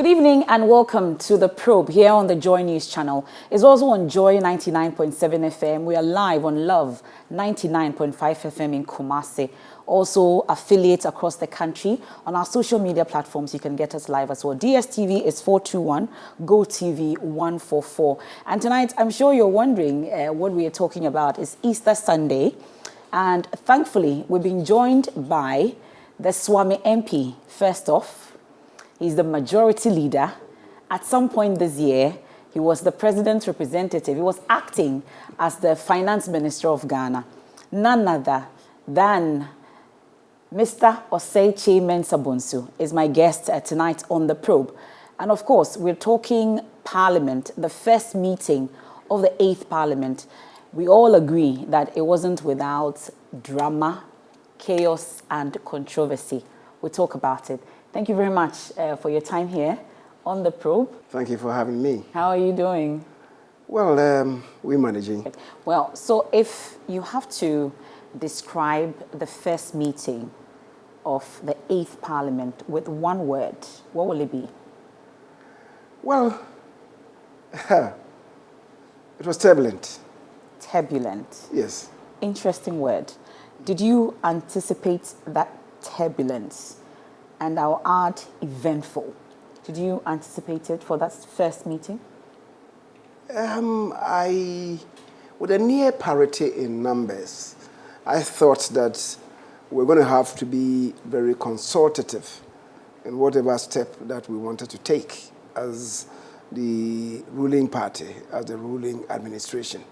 Good evening and welcome to The Probe here on the JoyNews channel. It's also on Joy 99.7 FM. We are live on Love 99.5 FM in Kumasi. Also affiliates across the country. On our social media platforms, you can get us live as well. DSTV is 421, GoTV 144. And tonight, I'm sure you're wondering what we are talking about. It's Easter Sunday. And thankfully, we've been joined by the Swami MP, first off. He's the majority leader. At some point this year, he was the president's representative. He was acting as the finance minister of Ghana. None other than Mr. Osei Kyei-Mensah-Bonsu is my guest tonight on The Probe. And of course, we're talking Parliament, the first meeting of the 8th Parliament. We all agree that it wasn't without drama, chaos, and controversy. We'll talk about it. Thank you very much for your time here on The Probe. Thank you for having me. How are you doing? Well, we're managing. Well, so if you have to describe the first meeting of the 8th Parliament with one word, what will it be? Well, it was turbulent. Turbulent. Yes. Interesting word. Did you anticipate that turbulence? And I'll add eventful. Did you anticipate it for that first meeting? With a near parity in numbers, I thought that we're going to have to be very consultative in whatever step that we wanted to take as the ruling party, as the ruling administration.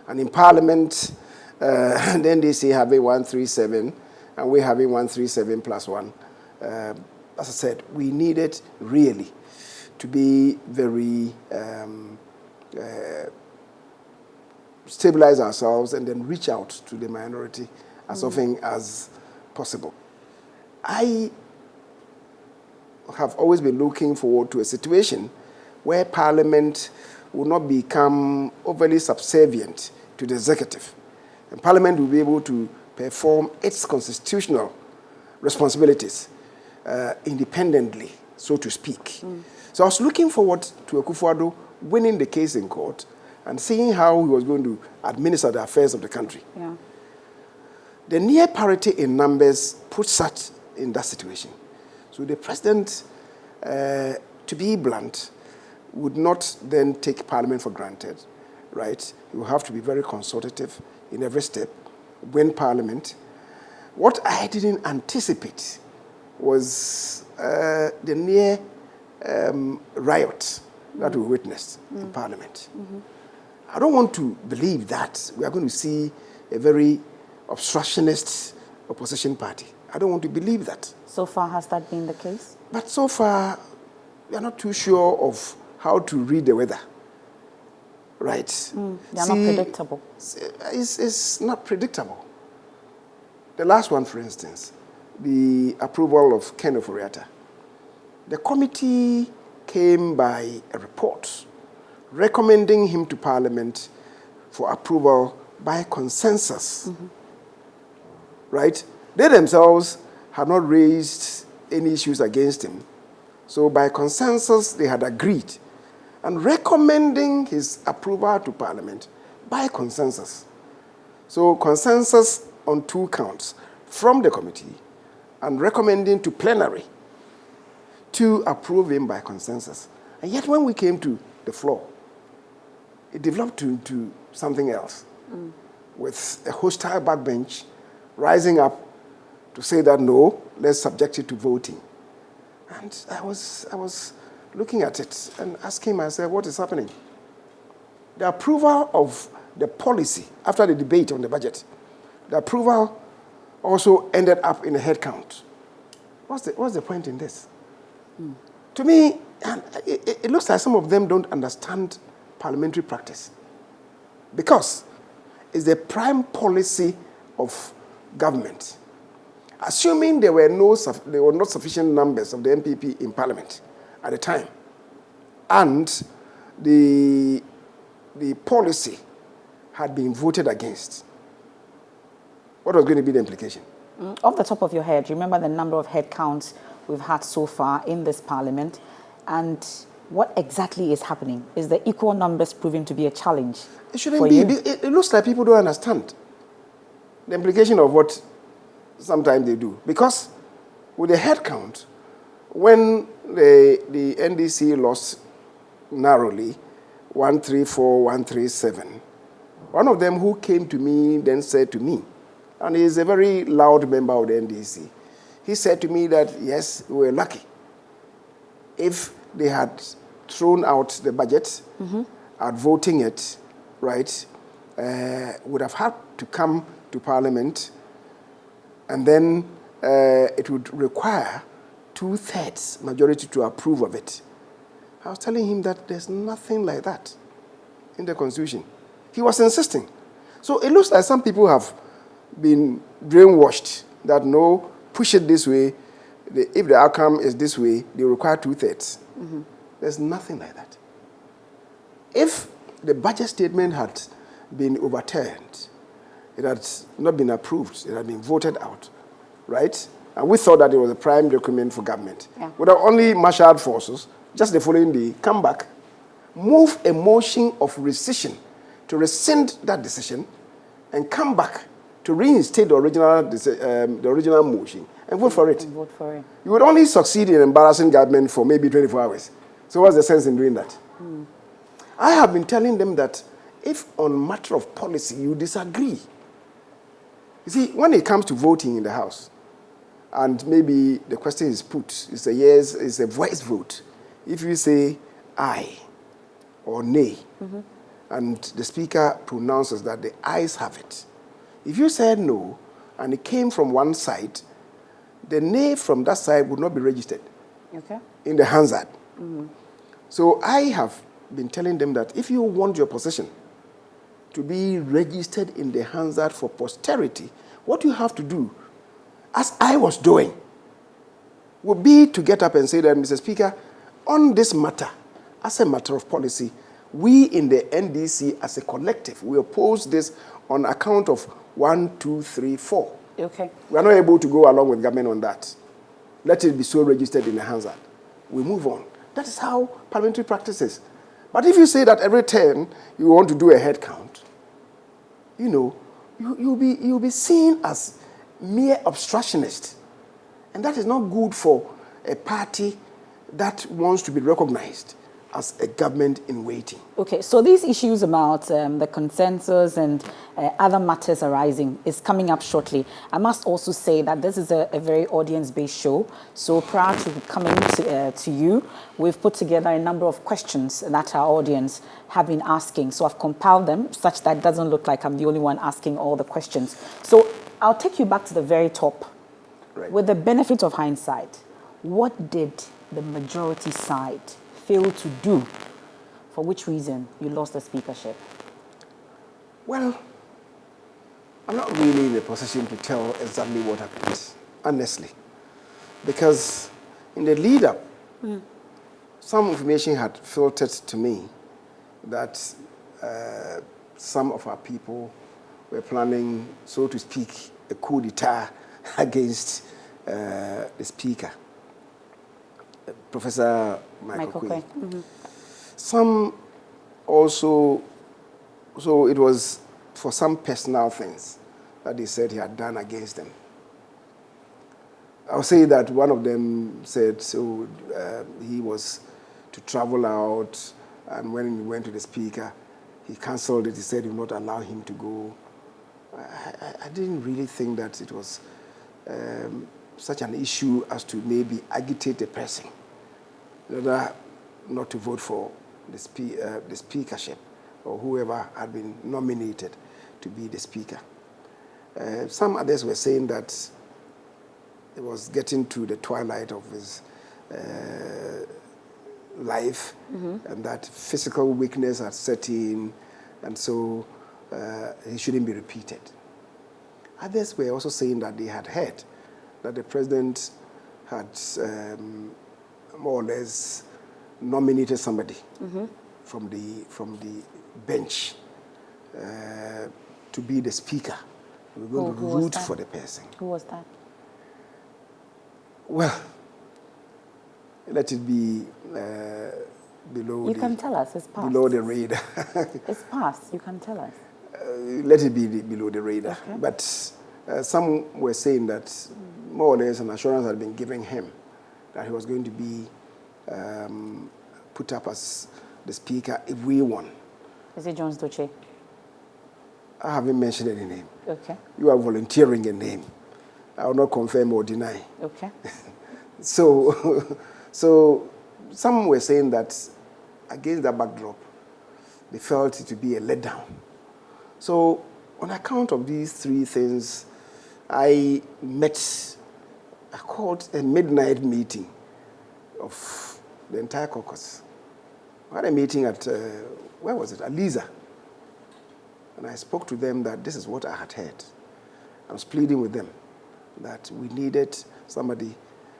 And in Parliament, the NDC having 137, and we're having 137 plus 1. As I said, we needed really to be very stabilize ourselves and then reach out to the minority as often as possible. I have always been looking forward to a situation where Parliament will not become overly subservient to the executive. And Parliament will be able to perform its constitutional responsibilities independently, so to speak. So I was looking forward to Akufo-Addo winning the case in court and seeing how he was going to administer the affairs of the country. Yeah. The near parity in numbers puts us in that situation. So the president, to be blunt, would not then take Parliament for granted, right? He will have to be very consultative in every step, win Parliament. What I didn't anticipate was the near riot that we witnessed in Parliament. I don't want to believe that we are going to see a very obstructionist opposition party. I don't want to believe that. So far, has that been the case? But so far, we are not too sure of how to read the weather. Right? They are not predictable. It's not predictable. The last one, for instance, the approval of Ken Ofori-Atta. The committee came by a report recommending him to Parliament for approval by consensus. Right? They themselves had not raised any issues against him. So by consensus, they had agreed and recommending his approval to Parliament by consensus. So consensus on 2 counts from the committee and recommending to plenary to approve him by consensus. And yet when we came to the floor, it developed into something else with a hostile backbench rising up to say that no, let's subject it to voting. And I was looking at it and asking myself, what is happening? The approval of the policy after the debate on the budget, the approval also ended up in a head count. What's the point in this? To me, it looks like some of them don't understand parliamentary practice. Because it's the prime policy of government. Assuming there were not sufficient numbers of the MPP in Parliament at the time, and the policy had been voted against, what was going to be the implication? Off the top of your head, do you remember the number of head counts we've had so far in this Parliament? And what exactly is happening? Is the equal numbers proving to be a challenge? It shouldn't be. It looks like people don't understand the implication of what sometimes they do. Because with the head count, when the NDC lost narrowly, 134, 137, one of them who came to me then said to me, and he is a very loud member of the NDC, he said to me that, yes, we were lucky. If they had thrown out the budget, at voting it, right, would have had to come to Parliament, and then it would require 2/3 majority to approve of it. I was telling him that there's nothing like that in the Constitution. He was insisting. So it looks like some people have been brainwashed that no, push it this way. If the outcome is this way, they require 2/3. There's nothing like that. If the budget statement had been overturned, it had not been approved, it had been voted out, right? And we thought that it was a prime document for government. Yeah. Without only marshaled forces, just the following day, come back, move a motion of rescission to rescind that decision, and come back to reinstate the original motion and vote for it. Vote for it. You would only succeed in embarrassing government for maybe 24 hours. So what's the sense in doing that? I have been telling them that if on matter of policy you disagree, you see, when it comes to voting in the House, and maybe the question is put, it's a yes, it's a voice vote. If you say aye or nay, and the Speaker pronounces that the ayes have it, if you said no, and it came from one side, the nay from that side would not be registered in the Hansard. So I have been telling them that if you want your position to be registered in the Hansard for posterity, what you have to do, as I was doing, would be to get up and say that, Mr. Speaker, on this matter, as a matter of policy, we in the NDC as a collective, we oppose this on account of 1, 2, 3, 4. Okay. We are not able to go along with government on that. Let it be so registered in the Hansard. We move on. That is how parliamentary practice is. But if you say that every turn you want to do a head count, you know, you'll be seen as mere obstructionist. And that is not good for a party that wants to be recognized as a government in waiting. Okay, so these issues about the consensus and other matters arising is coming up shortly. I must also say that this is a very audience-based show. So prior to coming to you, we've put together a number of questions that our audience have been asking. So I've compiled them such that it doesn't look like I'm the only one asking all the questions. So I'll take you back to the very top. Right. With the benefit of hindsight, what did the majority side fail to do, for which reason you lost the speakership? Well, I'm not really in a position to tell exactly what happened, honestly. Because in the lead-up, some information had filtered to me that some of our people were planning, so to speak, a coup d'etat against the speaker, Professor Michael Kyei. Some also, so it was for some personal things that they said he had done against them. I'll say that one of them said, so he was to travel out, and when he went to the speaker, he cancelled it. He said he would not allow him to go. I didn't really think that it was such an issue as to maybe agitate the person, rather not to vote for the speakership or whoever had been nominated to be the speaker. Some others were saying that it was getting to the twilight of his life, and that physical weakness had set in, and so he shouldn't be repeated. Others were also saying that they had heard that the president had more or less nominated somebody from the bench to be the speaker. We were going to root for the person. Who was that? Well, let it be below You can tell us, it's past. below the radar. It's past, you can tell us. Let it be below the radar. Okay. But some were saying that more or less an assurance had been given him that he was going to be put up as the speaker if we won. Is it Jones Doche? I haven't mentioned any name. Okay. You are volunteering a name. I will not confirm or deny. Okay. So, so some were saying that against that backdrop, they felt it to be a letdown. So on account of these three things, I called a midnight meeting of the entire caucus. I had a meeting at, where was it? Aliza. And I spoke to them that this is what I had heard. I was pleading with them that we needed somebody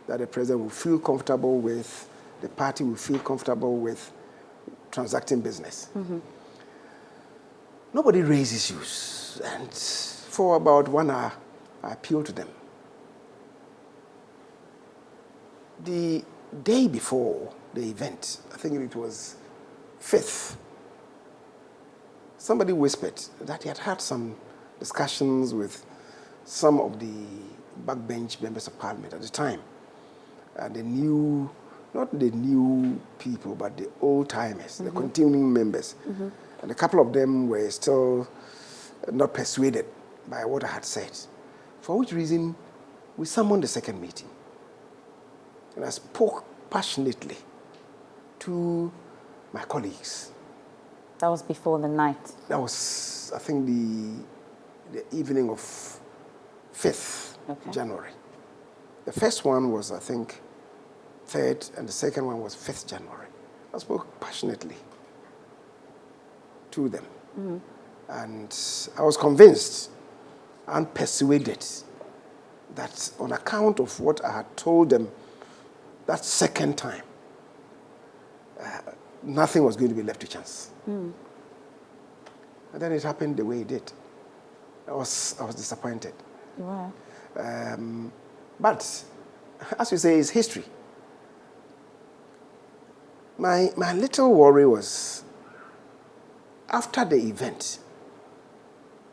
that the president would feel comfortable with, the party would feel comfortable with transacting business. Mm-hmm. Nobody raised issues. And for about 1 hour, I appealed to them. The day before the event, I think it was 5th, somebody whispered that he had had some discussions with some of the backbench members of parliament at the time. And the new, not the new people, but the old-timers, mm-hmm. the continuing members. Mm-hmm. And a couple of them were still not persuaded by what I had said. For which reason, we summoned the second meeting. And I spoke passionately to my colleagues. That was before the night? That was, I think, the evening of 5th January. The first one was, I think, 3rd, and the second one was 5th January. I spoke passionately to them. Mm-hmm. And I was convinced and persuaded that on account of what I had told them that second time, nothing was going to be left to chance. Mm. And then it happened the way it did. I was disappointed. Wow. But, as you say, it's history. My little worry was, after the event,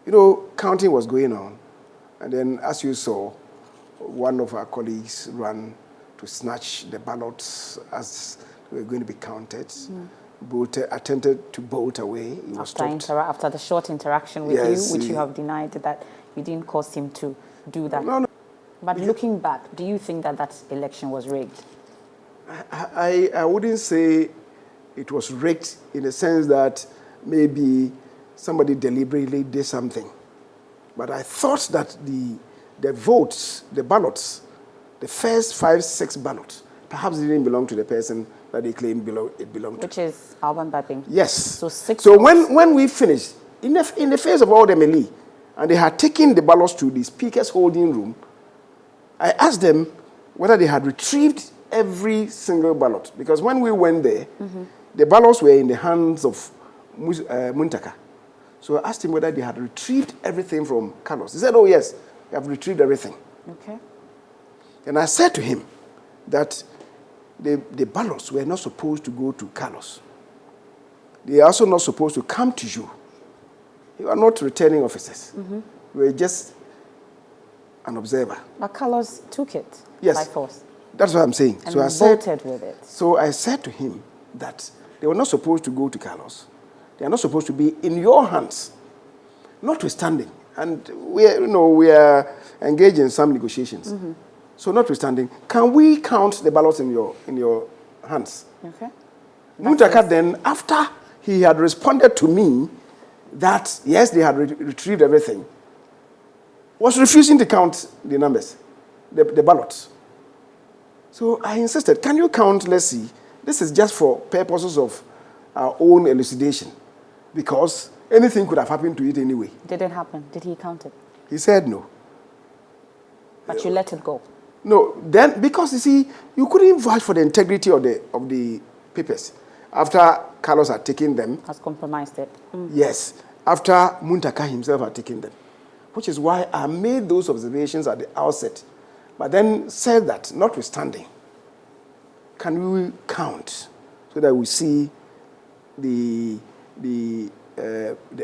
you know, counting was going on, and then, as you saw, one of our colleagues ran to snatch the ballots as they were going to be counted. Mm. Attempted to bolt away. He was stopped. After the short interaction with you, which you have denied that you didn't cause him to do that. No. But looking back, do you think that election was rigged? I wouldn't say it was rigged in the sense that maybe somebody deliberately did something. But I thought that the votes, the ballots, the first 5, 6 ballots, perhaps didn't belong to the person that they claimed it belonged to. Which is Alban Babing. Yes. So 6. So when we finished, in the face of all the melee, and they had taken the ballots to the speaker's holding room, I asked them whether they had retrieved every single ballot. Because when we went there, mm-hmm. the ballots were in the hands of Muntaka. So I asked him whether they had retrieved everything from Carlos. He said, oh yes, they have retrieved everything. Okay. And I said to him that the ballots were not supposed to go to Carlos. They are also not supposed to come to you. You are not returning officers. Mm-hmm. You were just an observer. But Carlos took it by force. That's what I'm saying. And voted with it. So I said to him that they were not supposed to go to Carlos. They are not supposed to be in your hands, notwithstanding. And we are engaged in some negotiations. Mm-hmm. So notwithstanding, can we count the ballots in your hands? Okay. Muntaka then, after he had responded to me that yes, they had retrieved everything, was refusing to count the numbers, the ballots. So I insisted, can you count, let's see, this is just for purposes of our own elucidation, because anything could have happened to it anyway. Did it happen? Did he count it? He said no. But you let it go? No, then, because you see, you couldn't vouch for the integrity of the papers after Carlos had taken them. Has compromised it. Mm. Yes, after Muntaka himself had taken them, which is why I made those observations at the outset, but then said that, notwithstanding, can we count so that we see the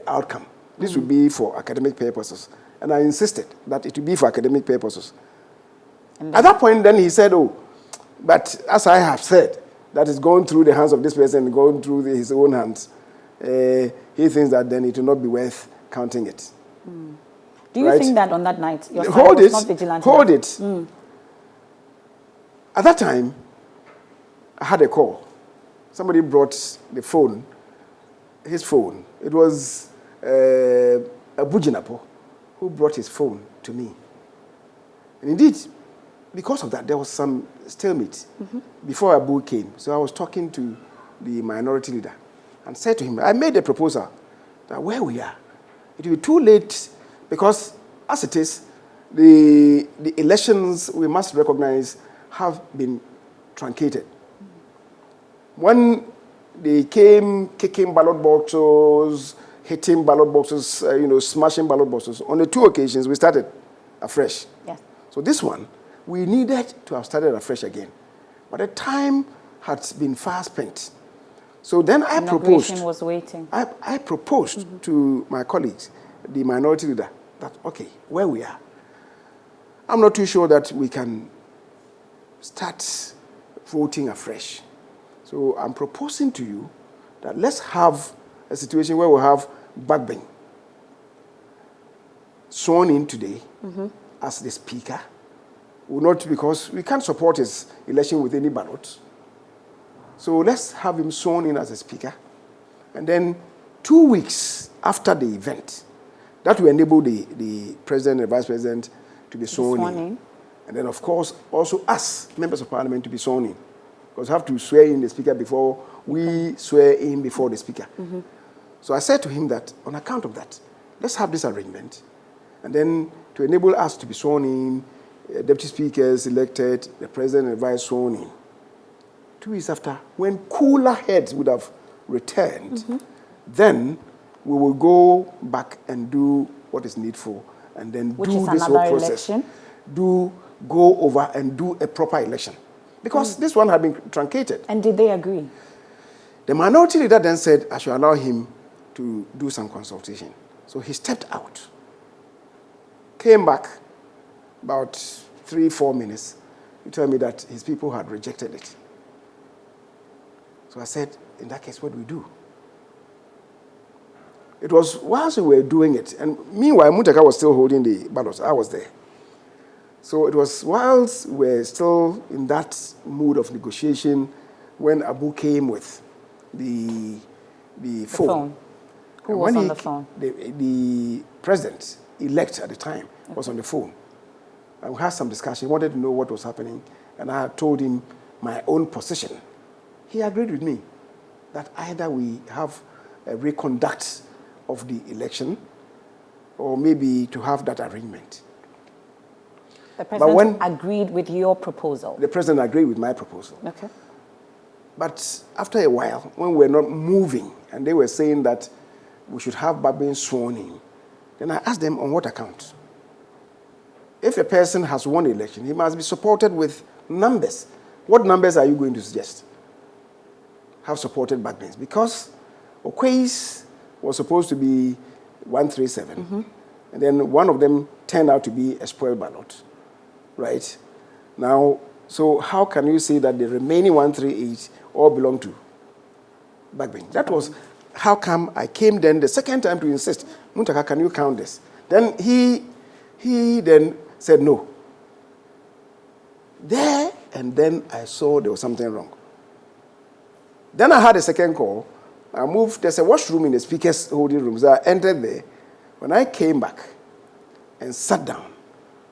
outcome? This would be for academic purposes. And I insisted that it would be for academic purposes. At that point, then he said, oh, but as I have said, that is going through the hands of this person, going through his own hands. He thinks that then it will not be worth counting it. Do you think that on that night, your side hold was it, not vigilant hold enough? it. At that time, I had a call. Somebody brought the phone, his phone. It was a Bujinapo who brought his phone to me. And indeed, because of that, there was some stalemate before Abu came. So I was talking to the minority leader and said to him, I made a proposal that where we are, it will be too late because as it is, the elections, we must recognize, have been truncated. When they came kicking ballot boxes, hitting ballot boxes, smashing ballot boxes, on the 2 occasions, we started afresh. Yes. So this one, we needed to have started afresh again. But the time had been far spent. So then I proposed. Was waiting. I proposed to my colleagues, the minority leader, that, okay, where we are, I'm not too sure that we can start voting afresh. So I'm proposing to you that let's have a situation where we have Bagbin sworn in today as the speaker. Not because we can't support his election with any ballot. So let's have him sworn in as a speaker. And then 2 weeks after the event, that will enable the president and the vice president to be sworn in. And then, of course, also us, members of parliament, to be sworn in. Because we have to swear in the speaker before we swear in before the speaker. So I said to him that on account of that, let's have this arrangement. And then to enable us to be sworn in, deputy speakers elected, the president and vice sworn in. 2 weeks after, when cooler heads would have returned, then we will go back and do what is needful, and then do this whole process. Go over and do a proper election. Because this one had been truncated. And did they agree? The minority leader then said I should allow him to do some consultation. So he stepped out, came back about 3-4 minutes. He told me that his people had rejected it. So I said, in that case, what do we do? It was whilst we were doing it, and meanwhile, Muntaka was still holding the ballots. I was there. So it was whilst we were still in that mood of negotiation when Abu came with the phone. Who was on the phone? The president-elect at the time was on the phone. And we had some discussion. He wanted to know what was happening. And I had told him my own position. He agreed with me that either we have a reconduct of the election or maybe to have that arrangement. The president agreed with your proposal? The president agreed with my proposal. Okay. But after a while, when we were not moving and they were saying that we should have Babin sworn in, then I asked them on what account? If a person has won the election, he must be supported with numbers. What numbers are you going to suggest? Have supported Bagbins? Because Okwei's was supposed to be 137, and then one of them turned out to be a spoiled ballot, right? Now, so how can you say that the remaining 138 all belong to Bagbin? That was how come I came then the second time to insist, Muntaka, can you count this? Then he then said no. There and then I saw there was something wrong. Then I had a second call. I moved, there's a washroom in the speaker's holding room. So I entered there. When I came back and sat down,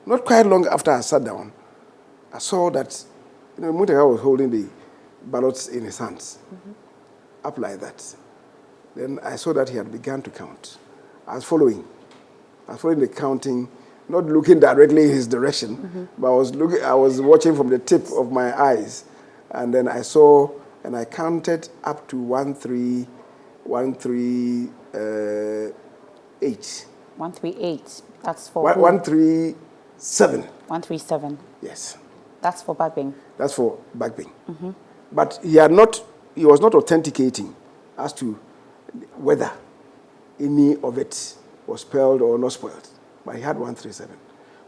not quite long after I sat down, I saw that Muntaka was holding the ballots in his hands, up like that. Then I saw that he had begun to count. I was following the counting, not looking directly in his direction, but I was watching from the tip of my eyes. And then I saw, and I counted up to 138. 138. That's for 137. 137. Yes. That's for Bagbin. That's for Bagbin. But he was not authenticating as to whether any of it was spoiled or not spoiled. But he had 137,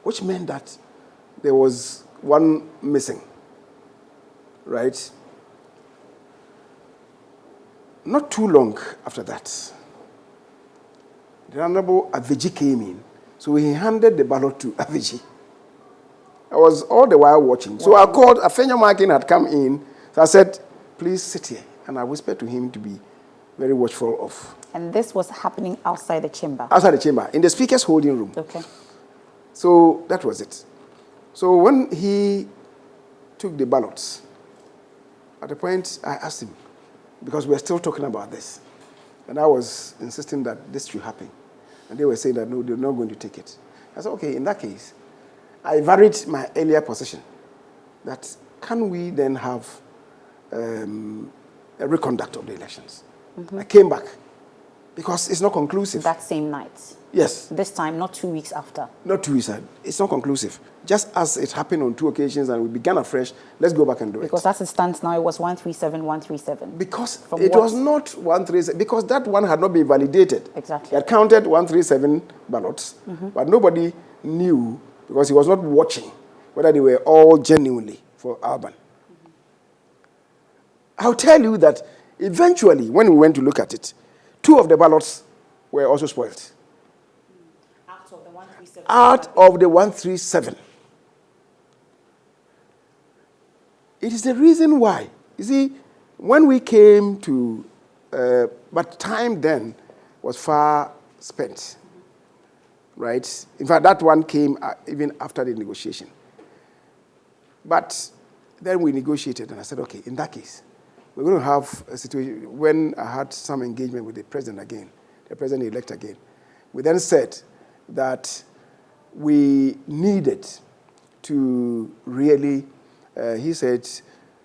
which meant that there was one missing, right? Not too long after that, the Honorable Aviji came in. So he handed the ballot to Aviji. I was all the while watching. So I called, Afenyo Markin had come in. So I said, please sit here. And I whispered to him to be very watchful of. And this was happening outside the chamber? Outside the chamber, in the speaker's holding room. Okay. So that was it. So when he took the ballots, at the point I asked him, because we were still talking about this, and I was insisting that this should happen. And they were saying that no, they're not going to take it. I said, okay, in that case, I varied my earlier position that can we then have a reconduct of the elections? I came back because it's not conclusive. That same night? Yes. This time, not 2 weeks after? Not 2 weeks after. It's not conclusive. Just as it happened on 2 occasions and we began afresh, let's go back and do it. Because as it stands now, it was 137, 137. Because it was not 137, because that one had not been validated. Exactly. He had counted 137 ballots, but nobody knew, because he was not watching, whether they were all genuinely for Alban. I'll tell you that eventually, when we went to look at it, 2 of the ballots were also spoiled. Out of the 137? Out of the 137. It is the reason why. You see, when we came to, but time then was far spent, right? In fact, that one came even after the negotiation. But then we negotiated, and I said, okay, in that case, we're going to have a situation. When I had some engagement with the president again, the president-elect again, we then said that we needed to really, he said,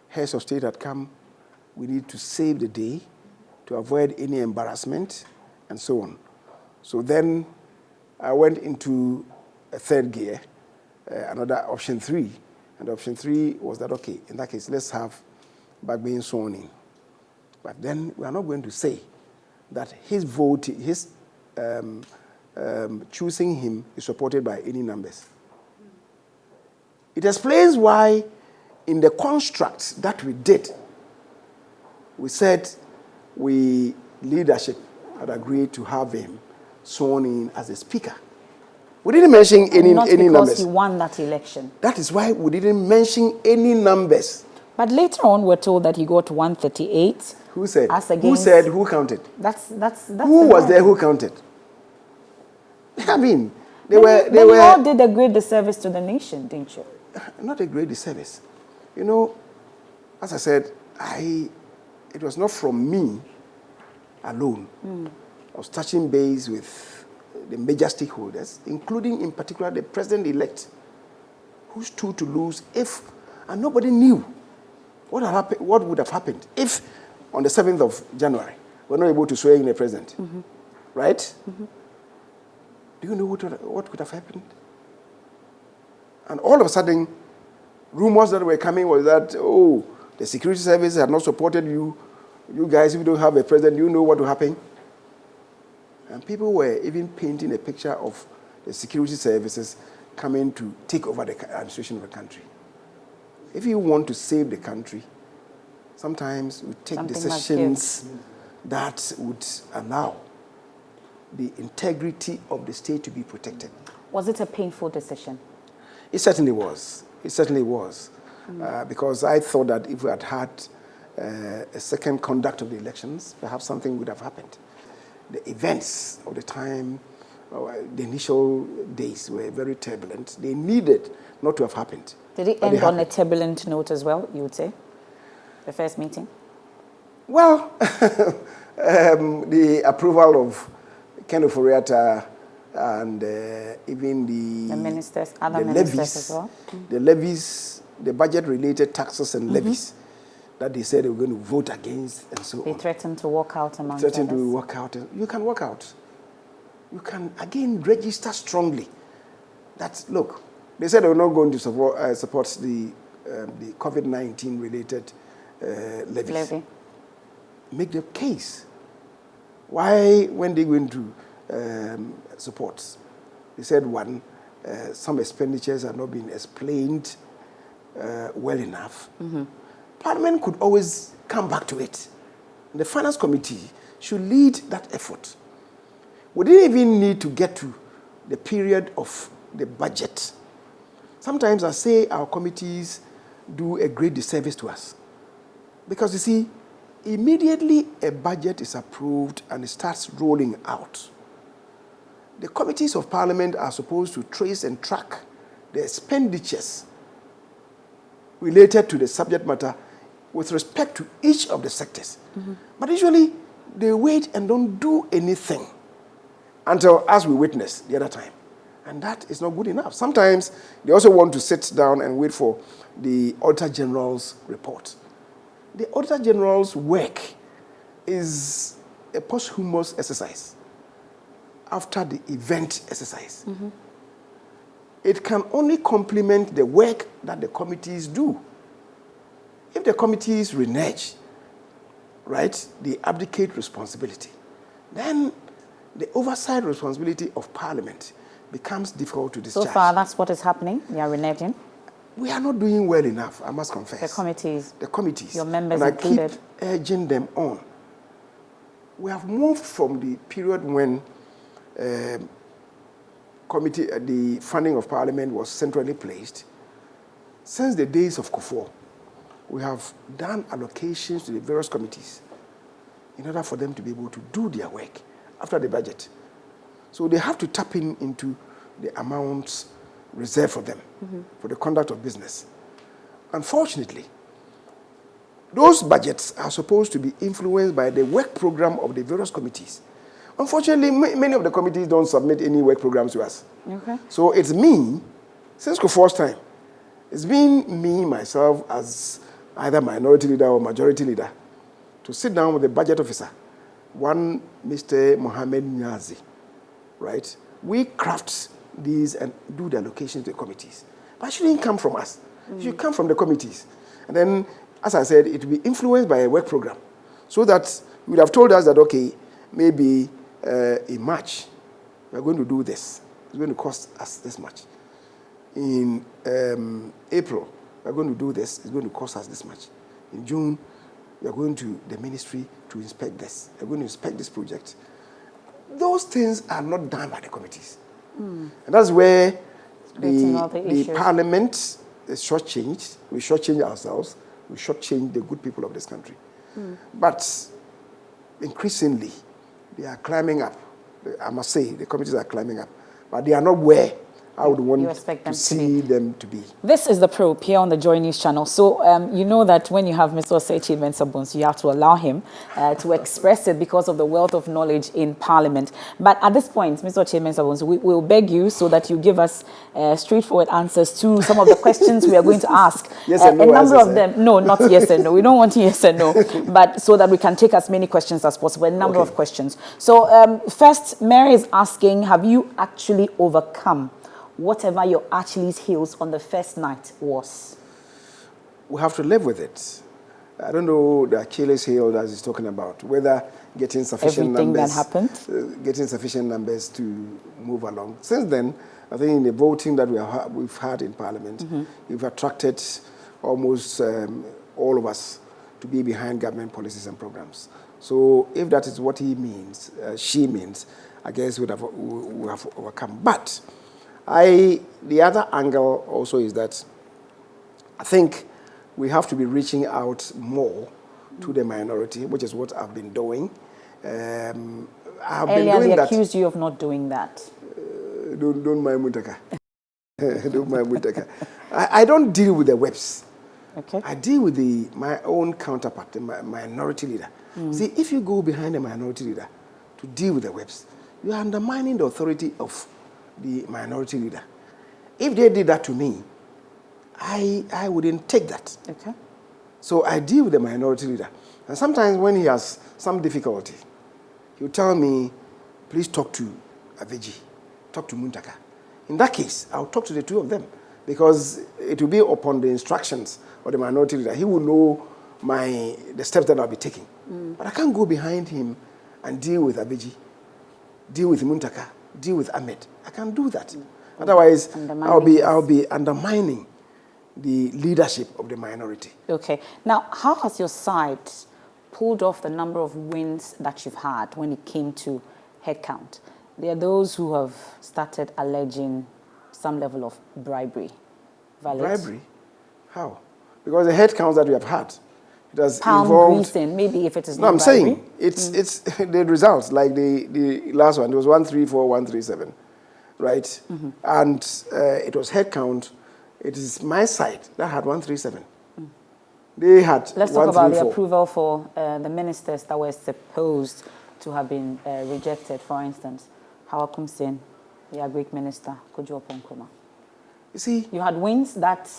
heads of state had come, we need to save the day, to avoid any embarrassment, and so on. So then I went into a third gear, another option 3. And option 3 was that, okay, in that case, let's have back being sworn in. But then we are not going to say that his vote, his choosing him is supported by any numbers. It explains why in the construct that we did, we said leadership had agreed to have him sworn in as a speaker. We didn't mention any numbers. Not because he won that election. That is why we didn't mention any numbers. But later on, we're told that he got 138. Who said? As against, who said? Who counted? That's who was there? Who counted? I mean, they were. You all did a great disservice to the nation, didn't you? Not a great disservice. You know, as I said, it was not from me alone. I was touching base with the major stakeholders, including in particular the president-elect, who stood to lose if, and nobody knew what would have happened if on the 7th of January we're not able to swear in a president. Right? Do you know what could have happened? And all of a sudden, rumors that were coming was that, oh, the security service had not supported you. You guys, if you don't have a president, you know what will happen. And people were even painting a picture of the security services coming to take over the administration of the country. If you want to save the country, sometimes we take decisions that would allow the integrity of the state to be protected. Was it a painful decision? It certainly was. It certainly was. Because I thought that if we had had a second conduct of the elections, perhaps something would have happened. The events of the time, the initial days were very turbulent. They needed not to have happened. Did it end on a turbulent note as well, you would say? The first meeting? Well, the approval of Ken Oforiatta and even the ministers, other ministers as well. The levies, the budget-related taxes and levies that they said they were going to vote against and so on. They threatened to walk out among others. Threatened to walk out. You can walk out. You can, again, register strongly. That's, look, they said they were not going to support the COVID-19 related levies. Levy. Make the case. Why, when they go into supports, they said one, some expenditures are not being explained well enough. Parliament could always come back to it. The Finance Committee should lead that effort. We didn't even need to get to the period of the budget. Sometimes I say our committees do a great disservice to us. Because you see, immediately a budget is approved and it starts rolling out, the committees of Parliament are supposed to trace and track the expenditures related to the subject matter with respect to each of the sectors. But usually, they wait and don't do anything until, as we witnessed the other time. And that is not good enough. Sometimes, they also want to sit down and wait for the Auditor General's report. The Auditor General's work is a posthumous exercise after the event exercise. It can only complement the work that the committees do. If the committees renege, right, they abdicate responsibility, then the oversight responsibility of Parliament becomes difficult to discharge. So far, that's what is happening. We are reneging. We are not doing well enough, I must confess. The committees. The committees. Your members and included. I keep urging them on. We have moved from the period when the funding of Parliament was centrally placed. Since the days of Kufuor, we have done allocations to the various committees in order for them to be able to do their work after the budget. So they have to tap into the amounts reserved for them for the conduct of business. Unfortunately, those budgets are supposed to be influenced by the work program of the various committees. Unfortunately, many of the committees don't submit any work programs to us. So it's me, since Kufuor's time, it's been me, myself, as either minority leader or majority leader, to sit down with the budget officer, one Mr. Mohammed Nyazi, right? We craft these and do the allocation to the committees. But it shouldn't come from us. It should come from the committees. And then, as I said, it will be influenced by a work program. So that you would have told us that, okay, maybe in March, we're going to do this. It's going to cost us this much. In April, we're going to do this. It's going to cost us this much. In June, we are going to the ministry to inspect this. We're going to inspect this project. Those things are not done by the committees. And that's where the Parliament is shortchanged. We shortchange ourselves. We shortchange the good people of this country. But increasingly, they are climbing up. I must say, the committees are climbing up. But they are not where I would want to see them to be. This is the probe here on the Joy News channel. So you know that when you have Mr. Osei Kyei-Mensah-Bonsu, you have to allow him to express it because of the wealth of knowledge in Parliament. But at this point, Mr. Kyei-Mensah-Bonsu, we will beg you so that you give us straightforward answers to some of the questions we are going to ask. Yes and no. A number of them, no, not yes and no. We don't want yes and no, but so that we can take as many questions as possible, a number of questions. So first, Mary is asking, have you actually overcome whatever your Achilles heels on the first night was? We have to live with it. I don't know the Achilles heel that he's talking about, whether getting sufficient numbers. That happened? Getting sufficient numbers to move along. Since then, I think in the voting that we've had in Parliament, we've attracted almost all of us to be behind government policies and programs. So if that is what he means, she means, I guess we have overcome. But the other angle also is that I think we have to be reaching out more to the minority, which is what I've been doing. Earlier, they accused you of not doing that. Don't mind Muntaka. Don't mind Muntaka. I don't deal with the webs. Okay. I deal with my own counterpart, the minority leader. See, if you go behind a minority leader to deal with the webs, you are undermining the authority of the minority leader. If they did that to me, I wouldn't take that. Okay. So I deal with the minority leader. And sometimes when he has some difficulty, he'll tell me, please talk to Aveji, talk to Muntaka. In that case, I'll talk to the two of them because it will be upon the instructions of the minority leader. He will know the steps that I'll be taking. But I can't go behind him and deal with Abeji, deal with Muntaka, deal with Ahmed. I can't do that. Otherwise, I'll be undermining the leadership of the minority. Okay. Now, how has your side pulled off the number of wins that you've had when it came to headcount? There are those who have started alleging some level of bribery. Bribery? How? Because the headcounts that we have had, it has Palm involved... greasing, maybe if it is No, not I'm bribery. saying, it's the results, like the last one, it was 134, 137, right? And it was headcount. It is my side that had 137. They had Let's talk about the 134. approval for the ministers that were supposed to have been rejected, for instance. Hawa Kumsin, the Agric Minister, Kojo Ponkroma. You see... You had wins that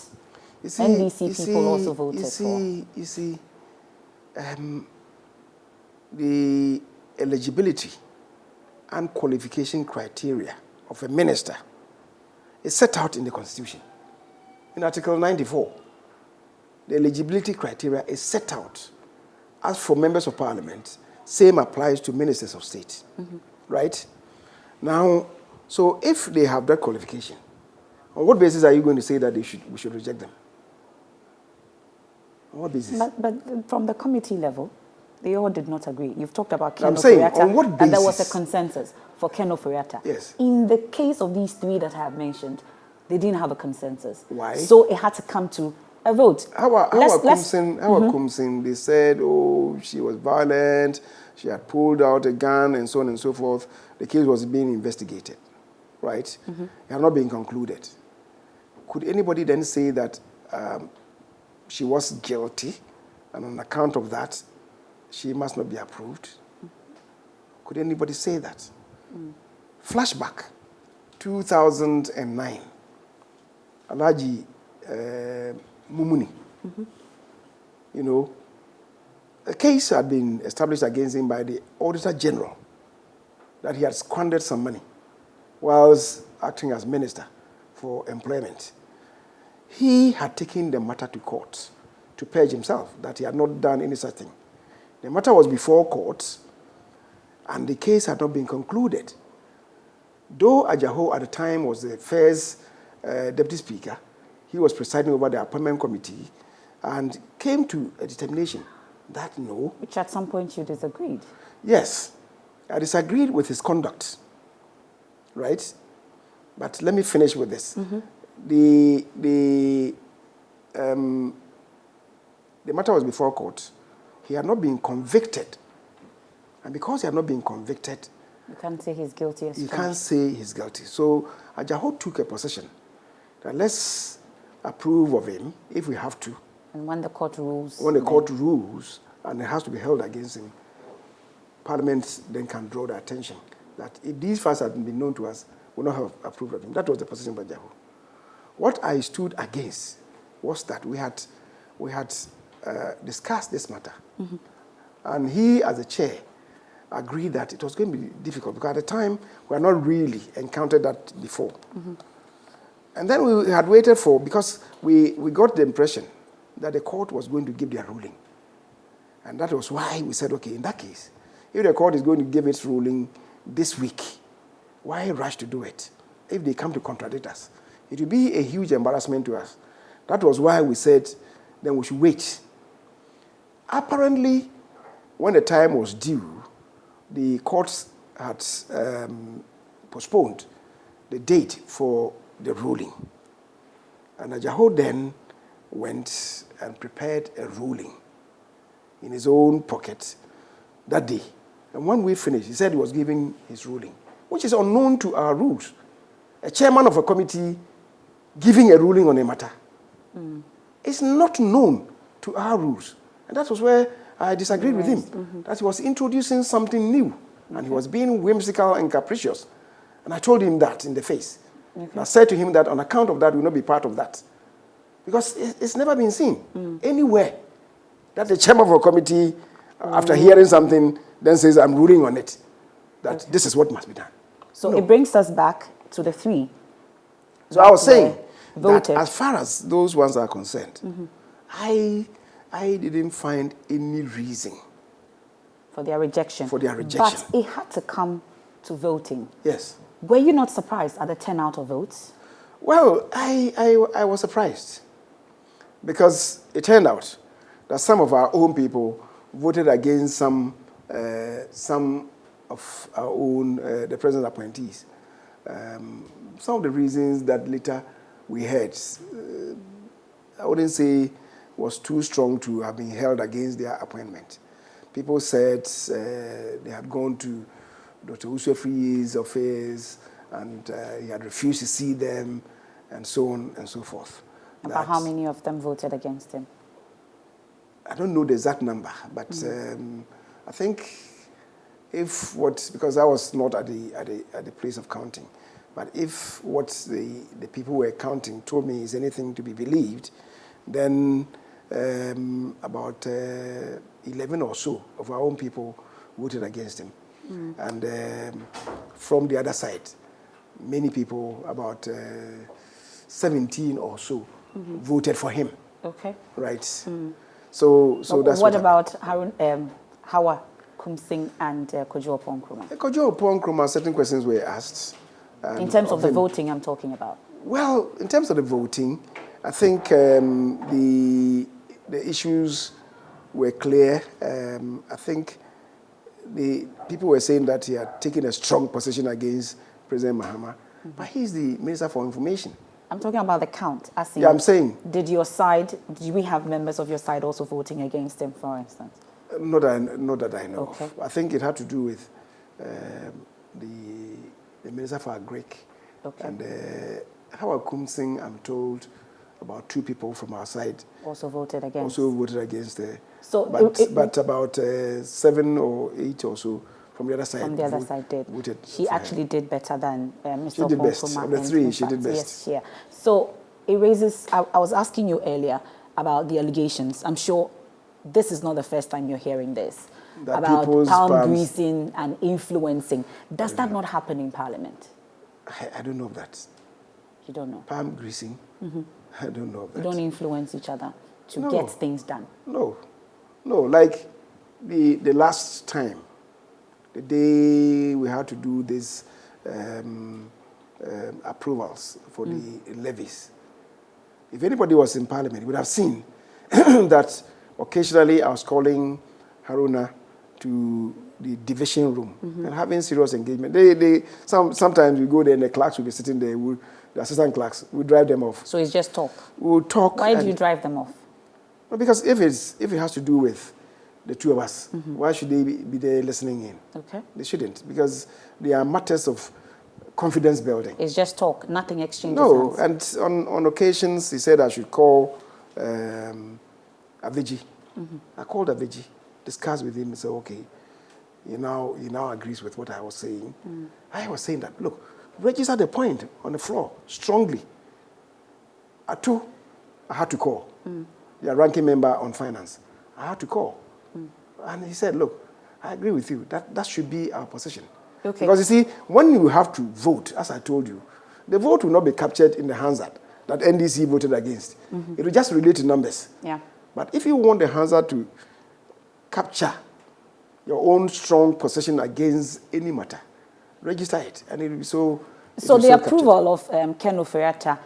NDC people also voted for. You see, the eligibility and qualification criteria of a minister is set out in the Constitution. In Article 94, the eligibility criteria is set out. As for members of parliament, same applies to ministers of state, right? Now, so if they have that qualification, on what basis are you going to say that we should reject them? On what basis? But from the committee level, they all did not agree. You've talked about Ken I'm saying, Ofori-Atta, on what basis? and there was a consensus for Ken Ofori-Atta. Yes. In the case of these three that I have mentioned, they didn't have a consensus. Why? So it had to come to a vote. Kumsin, they said, oh, she was violent, she had pulled out a gun, and so on and so forth. The case was being investigated, right? It had not been concluded. Could anybody then say that she was guilty, and on account of that, she must not be approved? Could anybody say that? Flashback, 2009, Alhaji Mumuni, you know, a case had been established against him by the Auditor General that he had squandered some money whilst acting as Minister for Employment. He had taken the matter to court to purge himself, that he had not done any such thing. The matter was before court, and the case had not been concluded. Though Ajaho at the time was the first Deputy Speaker, he was presiding over the appointment committee and came to a determination that no. Which at some point you disagreed. Yes, I disagreed with his conduct, right? But let me finish with this. The matter was before court. He had not been convicted. And because he had not been convicted, you can't say he's guilty as you can't say he's guilty. So Ajaho took a position that let's approve of him if we have to. And when the court rules. When the court rules, and it has to be held against him, Parliament then can draw the attention that if these facts had been known to us, we would not have approved of him. That was the position of Ajaho. What I stood against was that we had discussed this matter. And he, as a chair, agreed that it was going to be difficult because at the time, we had not really encountered that before. And then we had waited for, because we got the impression that the court was going to give their ruling. And that was why we said, okay, in that case, if the court is going to give its ruling this week, why rush to do it? If they come to contradict us, it will be a huge embarrassment to us. That was why we said, then we should wait. Apparently, when the time was due, the courts had postponed the date for the ruling. And Ajaho then went and prepared a ruling in his own pocket that day. And when we finished, he said he was giving his ruling, which is unknown to our rules. A chairman of a committee giving a ruling on a matter. It's not known to our rules. And that was where I disagreed with him, that he was introducing something new, and he was being whimsical and capricious. And I told him that in the face. And I said to him that on account of that, we will not be part of that. Because it's never been seen anywhere that the chairman of a committee, after hearing something, then says, I'm ruling on it, that this is what must be done. So it brings us back to the three. So I was saying that as far as those ones are concerned, I I didn't find any reason for their rejection. For their rejection. But it had to come to voting. Yes. Were you not surprised at the turnout of votes? Well, I was surprised because it turned out that some of our own people voted against some of our own, the president's appointees. Some of the reasons that later we heard, I wouldn't say was too strong to have been held against their appointment. People said they had gone to Dr. Osei Kyei-Mensah's office and he had refused to see them and so on and so forth. About how many of them voted against him? I don't know the exact number, but I think because I was not at the place of counting, but if what the people were counting told me is anything to be believed, then about 11 or so of our own people voted against him. And from the other side, many people, about 17 or so, voted for him. Okay. Right. So that's what about Hawa Kumsing and Kojo Oppong-Nkrumah? Kojo Oppong-Nkrumah, certain questions were asked. In terms of the voting I'm talking about? Well, in terms of the voting, I think the issues were clear. I think the people were saying that he had taken a strong position against President Mahama, but he's the Minister for Information. I'm talking about the count. Yeah, I'm saying. Did we have members of your side also voting against him, for instance? Not that I know Okay. of. I think it had to do with the Minister for Agric. Okay. And Hawa Kumsing, I'm told, about 2 people from our side also voted against. Also voted against. So but about 7 or 8 or so from the other side. From the other side did. Voted she actually did better than Mr. She did best. Of the 3, she did best. Yes, yeah. So it raises. I was asking you earlier about the allegations. I'm sure this is not the first time you're hearing this that about palms greasing and influencing. Does that not happen in Parliament? I don't know of that. You don't know? Palm greasing? I don't know of that. You don't influence each other to get things done? No. Like the last time, the day we had to do these approvals for the levies, if anybody was in Parliament, would have seen that occasionally I was calling Haruna to the division room and having serious engagement. Sometimes we go there and the clerks will be sitting there, the assistant clerks, we drive them off. So it's just talk? We'll talk. Why do you drive them off? Well, because if it has to do with the 2 of us, why should they be there listening in? Okay. They shouldn't, because they are matters of confidence building. It's just talk, nothing exchanges. No, hands. And on occasions he said I should call Aviji. I called Aviji, discussed with him, and said, okay, he now agrees with what I was saying. I was saying that, look, register the point on the floor strongly. At 2, I had to call. The ranking member on finance. I had to call. And he said, look, I agree with you. That should be our position. Okay. Because you see, when you have to vote, as I told you, the vote will not be captured in the Hansard that NDC voted against. It will just relate to numbers. Yeah. But if you want the Hansard to capture your own strong position against any matter, register it, and it will be so. So the approval of Ken Ofori-Atta,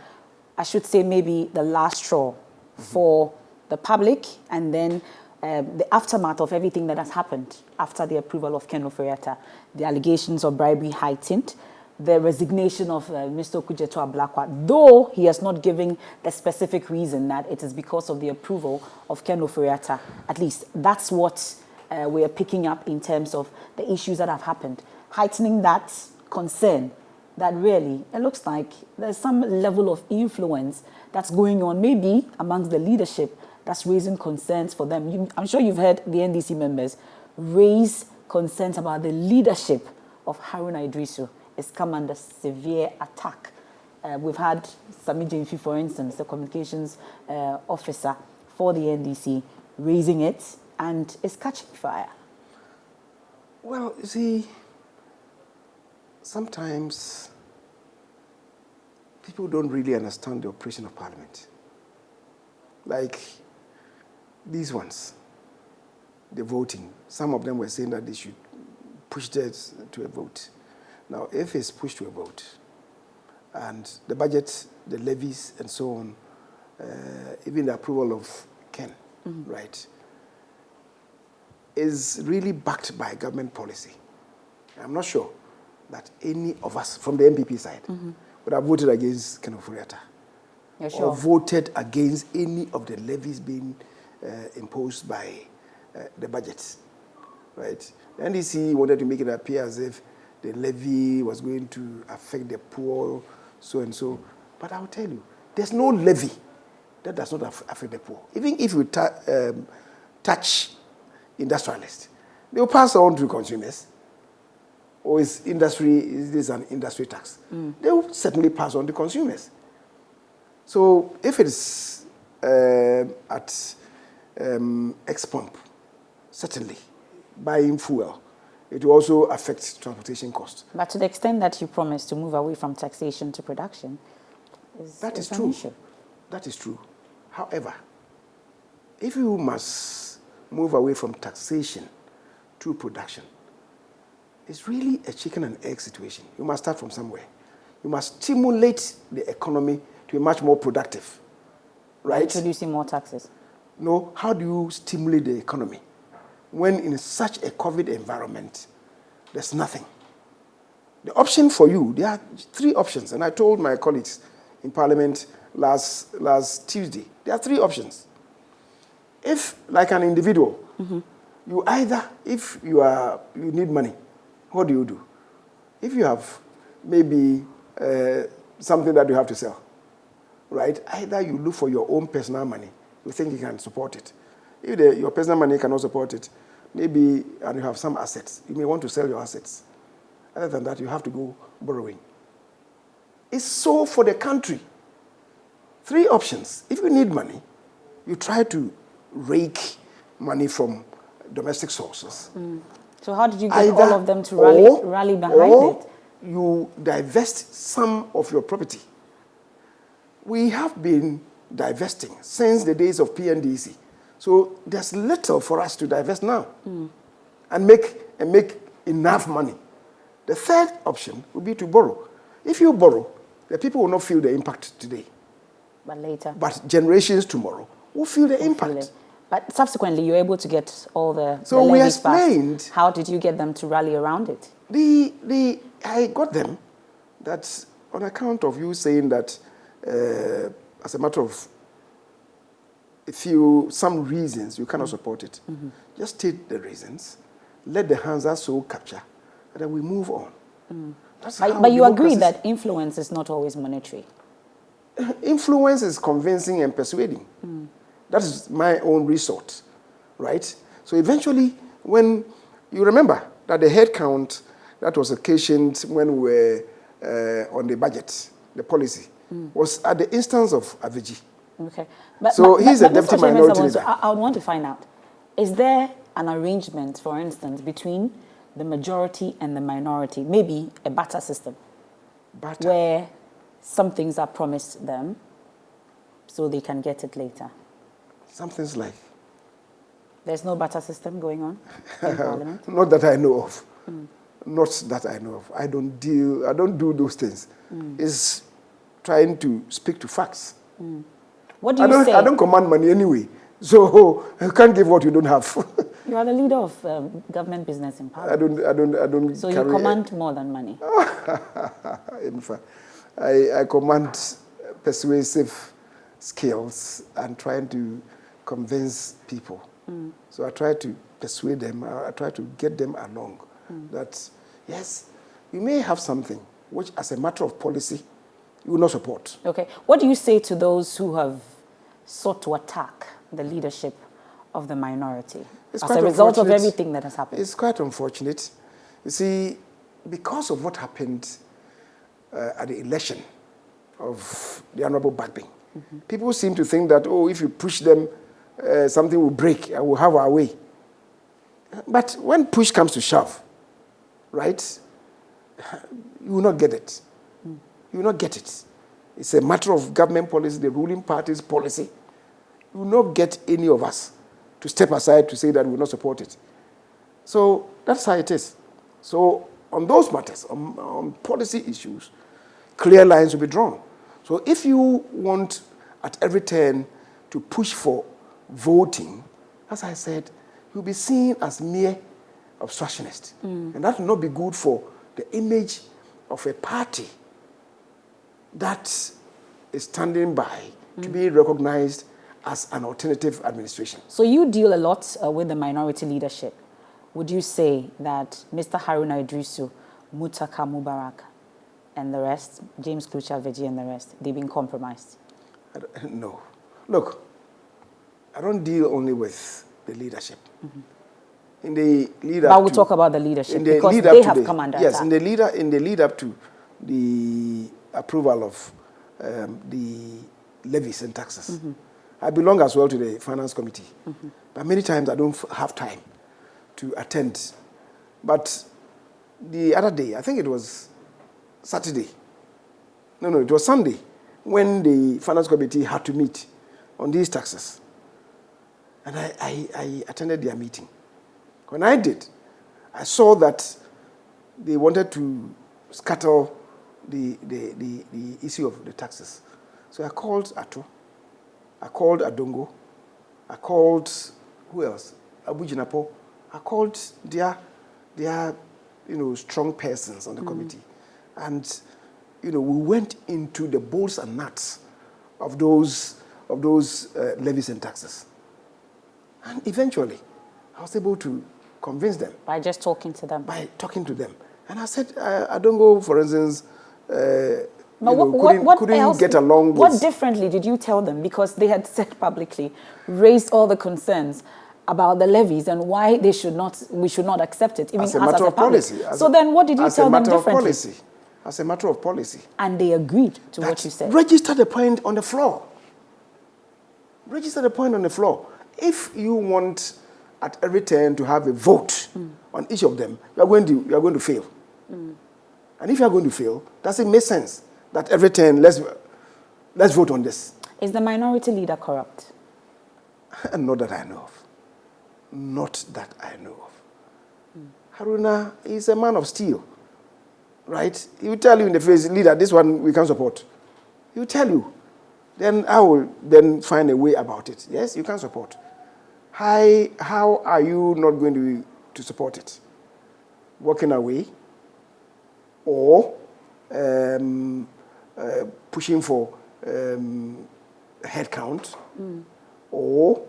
I should say maybe the last straw for the public, and then the aftermath of everything that has happened after the approval of Ken Ofori-Atta, the allegations of bribery heightened, the resignation of Mr. Okudzeto Ablakwa, though he has not given the specific reason that it is because of the approval of Ken Ofori-Atta. At least that's what we are picking up in terms of the issues that have happened, heightening that concern that really it looks like there's some level of influence that's going on, maybe amongst the leadership, that's raising concerns for them. I'm sure you've heard the NDC members raise concerns about the leadership of Haruna Idrisu. It's come under severe attack. We've had Sami Jemfi, for instance, the communications officer for the NDC, raising it, and it's catching fire. Well, you see, sometimes people don't really understand the operation of Parliament. Like, these ones, the voting, some of them were saying that they should push this to a vote. Now, if it's pushed to a vote, and the budget, the levies, and so on, even the approval of Ken, right, is really backed by government policy. I'm not sure that any of us from the MPP side would have voted against Ken Ofori-Atta. You're sure? Or voted against any of the levies being imposed by the budget, right? The NDC wanted to make it appear as if the levy was going to affect the poor, so and so. But I'll tell you, there's no levy that does not affect the poor. Even if you touch industrialists, they will pass on to consumers. Or is this an industry tax? They will certainly pass on to consumers. So if it is at ex-pump, certainly buying fuel, it will also affect transportation costs. But to the extent that you promised to move away from taxation to production, that is an true. issue. That is true. However, if you must move away from taxation to production, it's really a chicken and egg situation. You must start from somewhere. You must stimulate the economy to be much more productive, right? Introducing more taxes. No, how do you stimulate the economy when in such a COVID environment, there's nothing? The option for you, there are three options, and I told my colleagues in Parliament last Tuesday, there are three options. If, like an individual, you either, if you need money, what do? If you have maybe something that you have to sell, right? Either you look for your own personal money, you think you can support it. If your personal money cannot support it, maybe, and you have some assets, you may want to sell your assets. Other than that, you have to go borrowing. It's so for the country. Three options. If you need money, you try to rake money from domestic sources. So how did you get all of them to rally behind it? You divest some of your property. We have been divesting since the days of PNDC. So there's little for us to divest now and make enough money. The third option would be to borrow. If you borrow, the people will not feel the impact today. But later. But generations tomorrow will feel the impact. But subsequently, you're able to get all the So we levies explained. passed. How did you get them to rally around it? I got them that on account of you saying that as a matter of some reasons you cannot support it. Just state the reasons, let the Hansa so capture, and then we move on. But you agree that influence is not always monetary? Influence is convincing and persuading. That is my own resort, right? So eventually, when you remember that the head count that was occasioned when we were on the budget, the policy, was at the instance of Aviji. Okay. So he's a deputy minority leader. I would want to find out, is there an arrangement, for instance, between the majority and the minority, maybe a barter system, where some things are promised them so they can get it later? Something's like. There's no barter system going on in Parliament? Not that I know of. Not that I know of. I don't do those things. It's trying to speak to facts. What do you say? I don't command money anyway. So you can't give what you don't have. You are the leader of government business in Parliament. I don't. So you command more than money. In fact, I command persuasive skills and trying to convince people. So I try to persuade them. I try to get them along. That yes, you may have something which, as a matter of policy, you will not support. Okay. What do you say to those who have sought to attack the leadership of the minority as a result of everything that has happened? It's quite unfortunate. You see, because of what happened at the election of the Honorable Bagbin, people seem to think that, if you push them, something will break and we'll have our way. But when push comes to shove, right, you will not get it. You will not get it. It's a matter of government policy, the ruling party's policy. You will not get any of us to step aside to say that we will not support it. So that's how it is. So on those matters, on policy issues, clear lines will be drawn. So if you want at every turn to push for voting, as I said, you'll be seen as mere obstructionist. And that will not be good for the image of a party that is standing by to be recognized as an alternative administration. So you deal a lot with the minority leadership. Would you say that Mr. Haruna Idrisu, Mutaka Mubarak, and the rest, James Klucha-Veggie and the rest, they've been compromised? No. Look, I don't deal only with the leadership. In the lead up but we'll talk about the leadership because lead they up have come under attack. Yes, in the lead up to the approval of the levies and taxes. I belong as well to the finance committee, but many times I don't have time to attend. But the other day, I think it was Saturday. No, it was Sunday when the finance committee had to meet on these taxes, and I attended their meeting. When I did, I saw that they wanted to scuttle the issue of the taxes. So I called Ato, I called Adongo, I called, who else? Abu Jinapo. I called their strong persons on the committee. And, we went into the bolts and nuts of those levies and taxes. And eventually, I was able to convince them. By just talking to them? By talking to them. And I said, Adongo, for instance, couldn't get along with... What differently did you tell them? Because they had said publicly, raised all the concerns about the levies and why we should not accept it, even as a matter of policy. So then what did you tell them differently? As a matter of policy. And they agreed to what you said? Register the point on the floor. Register the point on the floor. If you want at every turn to have a vote on each of them, you are going to fail. And if you are going to fail, does it make sense that every turn let's vote on this? Is the minority leader corrupt? Not that I know of. Not that I know of. Haruna is a man of steel, right? He will tell you in the face, leader, this one we can support. He will tell you. Then I will then find a way about it. Yes, you can support. How are you not going to support it? Walking away or pushing for head count or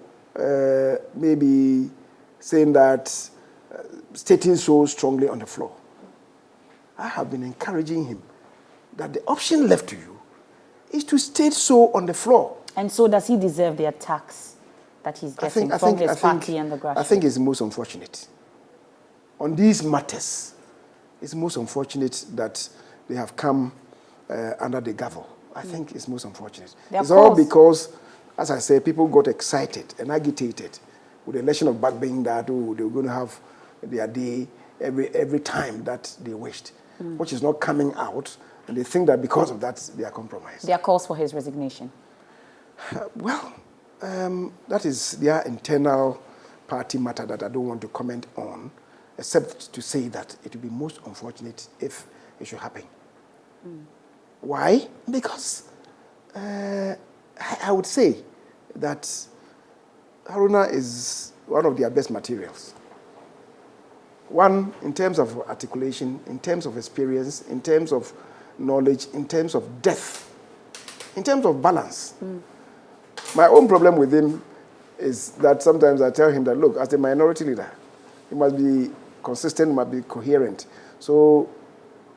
maybe saying that, stating so strongly on the floor. I have been encouraging him that the option left to you is to state so on the floor. And so does he deserve the attacks that he's getting from his party and the grassroots? I think it's most unfortunate. On these matters, it's most unfortunate that they have come under the gavel. I think it's most unfortunate. It's all because, as I said, people got excited and agitated with the election of Bagbin that they were going to have their day every time that they wished, which is not coming out, and they think that because of that they are compromised. There are calls for his resignation. That is their internal party matter that I don't want to comment on, except to say that it would be most unfortunate if it should happen. Why? Because I would say that Haruna is one of their best materials. One, in terms of articulation, in terms of experience, in terms of knowledge, in terms of depth, in terms of balance. My own problem with him is that sometimes I tell him that, look, as a minority leader, he must be consistent, must be coherent. So,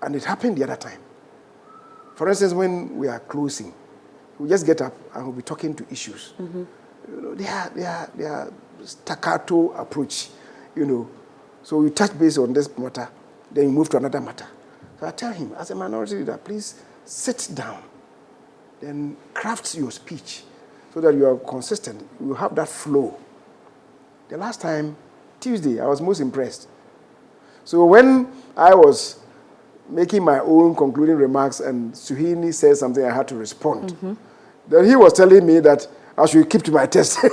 and it happened the other time. For instance, when we are closing, we just get up and we'll be talking to issues. They are staccato approach, So we touch base on this matter, then you move to another matter. So I tell him, as a minority leader, please sit down, then craft your speech so that you are consistent. You have that flow. The last time, Tuesday, I was most impressed. So when I was making my own concluding remarks and Suhini said something, I had to respond. Then he was telling me that I should keep to my test.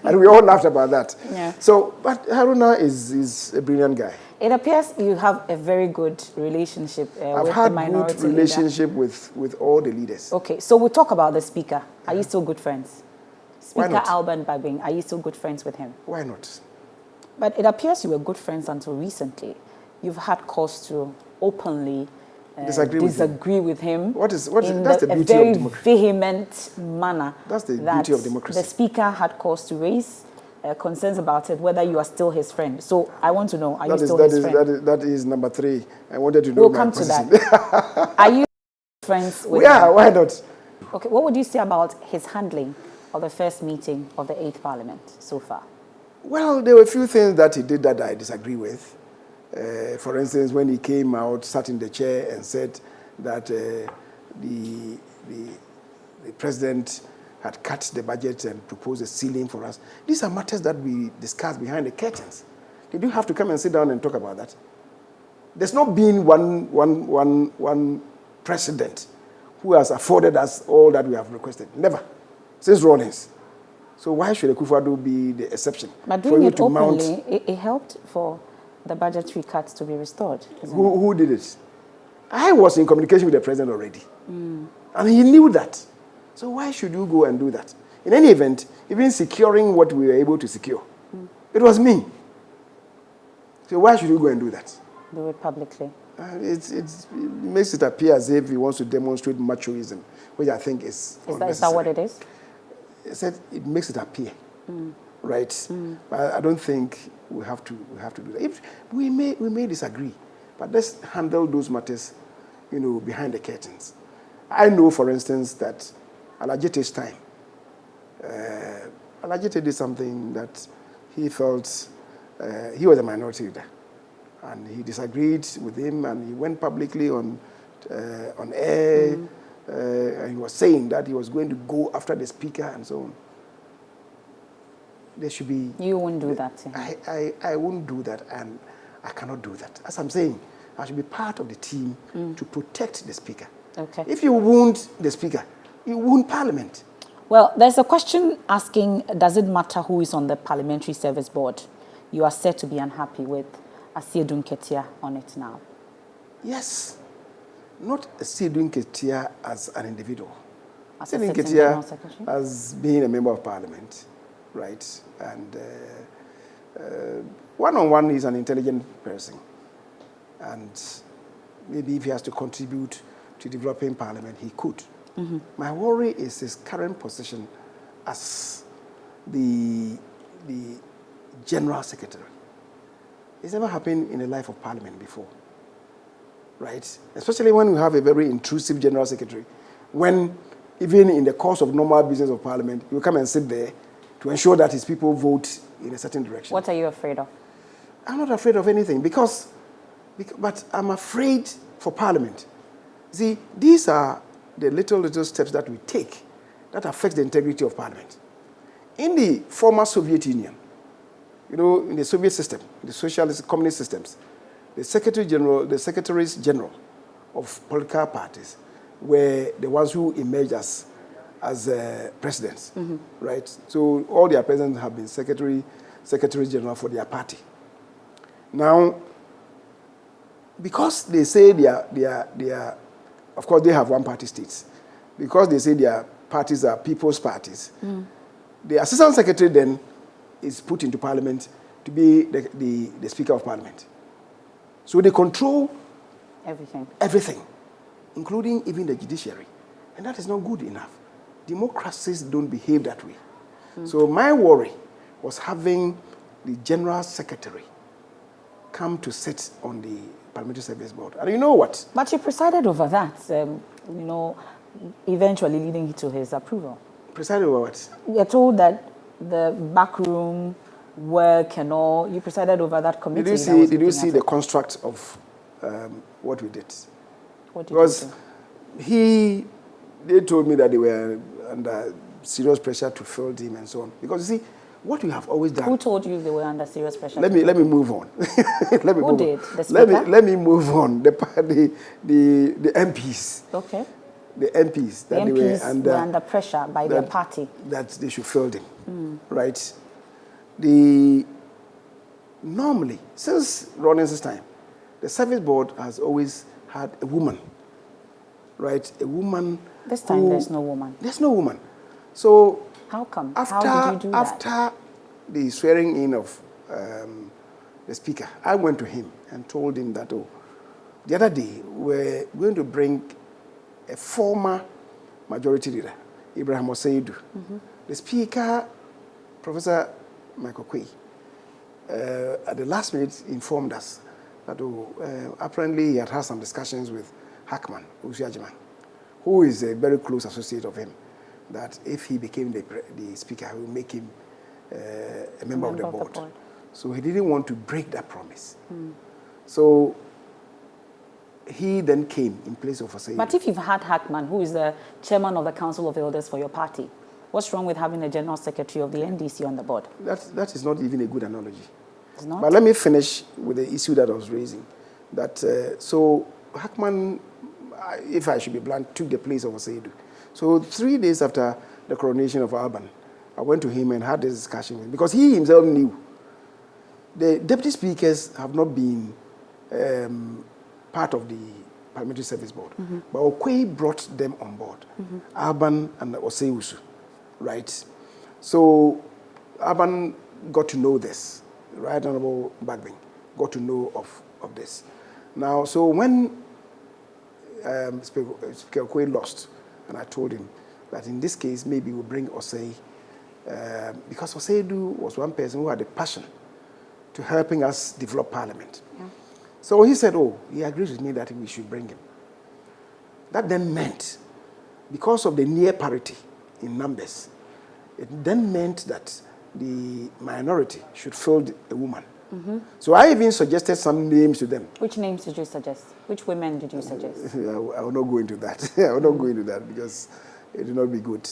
And we all laughed about that. Yeah. So, but Haruna is a brilliant guy. It appears you have a very good relationship with the minority I've had good relationship with all the leaders. Okay, so we'll talk about the Speaker. Are you still good friends? Why Speaker not? Alban Bagbin, are you still good friends with him? Why not? But it appears you were good friends until recently. You've had cause to openly disagree with him. That's the beauty a very of democracy. Vehement manner. That's the beauty of democracy. The Speaker had cause to raise concerns about it, whether you are still his friend. So I want to know, are you still his friend? That is number 3. I wanted to know We'll my come position. to that. Are you friends with Yeah, him? why not? Okay, what would you say about his handling of the first meeting of the 8th Parliament so far? Well, there were a few things that he did that I disagree with. For instance, when he came out, sat in the chair and said that the president had cut the budget and proposed a ceiling for us. These are matters that we discuss behind the curtains. Did you have to come and sit down and talk about that? There's not been one president who has afforded us all that we have requested. Never. Since Rawlings. So why should Akufo-Addo be the exception? But doing it openly, it helped for the budgetary cuts to be restored. Who did it? I was in communication with the president already. And he knew that. So why should you go and do that? In any event, even securing what we were able to secure, it was me. So why should you go and do that? Do it publicly. It makes it appear as if he wants to demonstrate machoism, which I think is Is that what it is? I said it makes it appear, right? But I don't think we have to do that. If we may disagree, but let's handle those matters, behind the curtains. I know, for instance, that Alagite's time, Alagite did something that he felt he was a minority leader, and he disagreed with him, and he went publicly on air. And he was saying that he was going to go after the speaker and so on. There should be... You won't do that. I won't do that, and I cannot do that. As I'm saying, I should be part of the team to protect the speaker. Okay. If you wound the speaker, you wound Parliament. Well, there's a question asking, does it matter who is on the Parliamentary Service Board? You are said to be unhappy with Asiedu Nketia on it now. Yes. Not Asiedu Nketia as an individual. As a Asiedu sitting General Nketia Secretary? as being a member of Parliament, right? And one-on-one, he's an intelligent person. And maybe if he has to contribute to developing Parliament, he could. My worry is his current position as the General Secretary. It's never happened in the life of Parliament before. Right? Especially when we have a very intrusive General Secretary. When, even in the course of normal business of Parliament, he will come and sit there to ensure that his people vote in a certain direction. What are you afraid of? I'm not afraid of anything, but I'm afraid for Parliament. See, these are the little steps that we take that affect the integrity of Parliament. In the former Soviet Union, in the Soviet system, the socialist communist systems, the secretaries general of political parties were the ones who emerged as presidents, right? So all their presidents have been secretary general for their party. Now, because they say they are, of course they have one-party states, because they say their parties are people's parties, the assistant secretary then is put into Parliament to be the Speaker of Parliament. So they control everything, including even the judiciary. And that is not good enough. Democracies don't behave that way. So my worry was having the General Secretary come to sit on the Parliamentary Service Board. And you know what? But you presided over that, eventually leading to his approval. Presided over what? You're told that the backroom work and all, you presided over that committee. Did you see the construct of what we did? What did because you do? they told me that they were under serious pressure to fill him and so on. Because you see, what we have always done. Who told you they were under serious pressure? Let me move on. Who did? The Speaker? Let me move on. The MPs. Okay. the MPs that the they were MPs were under pressure by their party. That they should fill them, right? Normally, since Rawlings's time, the service board has always had a woman, right? A woman. This time there's no woman. There's no woman. So how come? How did you do that? After the swearing in of the speaker, I went to him and told him that, the other day we're going to bring a former majority leader, Ibrahim Osei Kyei-Mensah-Bonsu. The speaker, Professor Michael Quay, at the last minute informed us that apparently he had some discussions with Hackman, who is a very close associate of him, that if he became the speaker, he would make him a member of the board. So he didn't want to break that promise. So he then came in place of Osei. But if you've had Hackman, who is the chairman of the Council of Elders for your party, what's wrong with having a general secretary of the NDC on the board? That is not even a good analogy. It's not? But let me finish with the issue that I was raising. That so Hackman, if I should be blunt, took the place of Osei Kyei-Mensah-Bonsu. So 3 days after the coronation of Alban, I went to him and had this discussion with him, because he himself knew the deputy speakers have not been part of the Parliamentary Service Board. But Okwei brought them on board, Alban and Osei Kyei-Mensah-Bonsu, right? So Alban got to know this, Right Honorable Bagbin got to know of this. Now, so when Speaker Okwei lost, and I told him that in this case, maybe we'll bring Osei, because Osei was one person who had a passion to helping us develop Parliament. So he said, he agrees with me that we should bring him. That then meant, because of the near parity in numbers, it then meant that the minority should fill a woman. So I even suggested some names to them. Which names did you suggest? Which women did you suggest? I will not go into that. I will not go into that because it will not be good.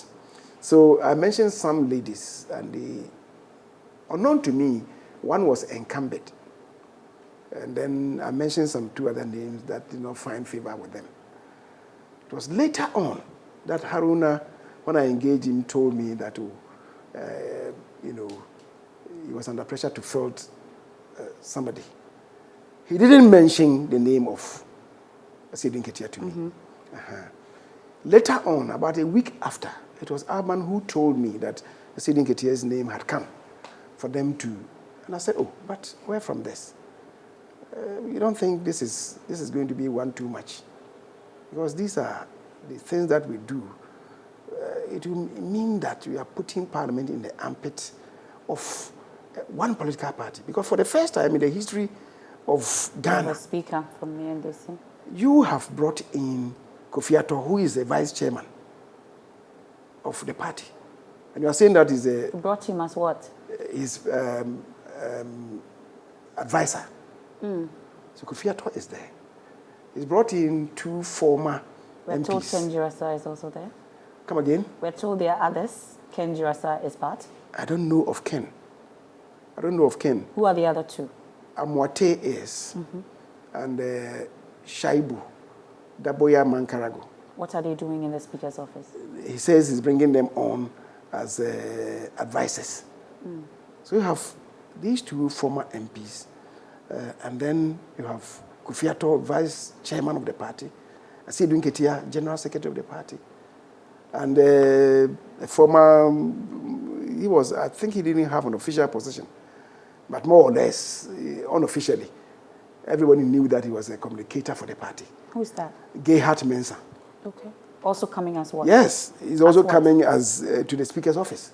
So I mentioned some ladies, and unknown to me, one was incumbent. And then I mentioned some 2 other names that did not find favor with them. It was later on that Haruna, when I engaged him, told me that, he was under pressure to fill somebody. He didn't mention the name of Osei Kyei-Mensah-Bonsu to me. Later on, about a week after, it was Alban who told me that Osei Kyei-Mensah-Bonsu's name had come for them to. And I said, but where from this? You don't think this is going to be one too much? Because these are the things that we do. It will mean that we are putting Parliament in the armpit of one political party. Because for the first time in the history of Ghana, a speaker from the NDC, you have brought in Kofi Ato, who is the vice chairman of the party. And you are saying that is a... You brought him as what? His advisor. So Kofi Ato is there. He's brought in 2 former We're MPs. told Ken Jirasa is also there. Come again? We're told there are others. Ken Jirasa is part. I don't know of Ken. I don't know of Ken. Who are the other 2? Amwate is. And Shaibu, Daboya Mankarago. What are they doing in the Speaker's office? He says he's bringing them on as advisors. So you have these 2 former MPs, and then you have Kofi Ato, vice chairman of the party, Osei Kyei-Mensah-Bonsu, general secretary of the party, and a former, I think he didn't have an official position, but more or less, unofficially, everybody knew that he was a communicator for the party. Who's that? JoyNews. Okay. Also coming as what? Yes, he's also coming as to the Speaker's office.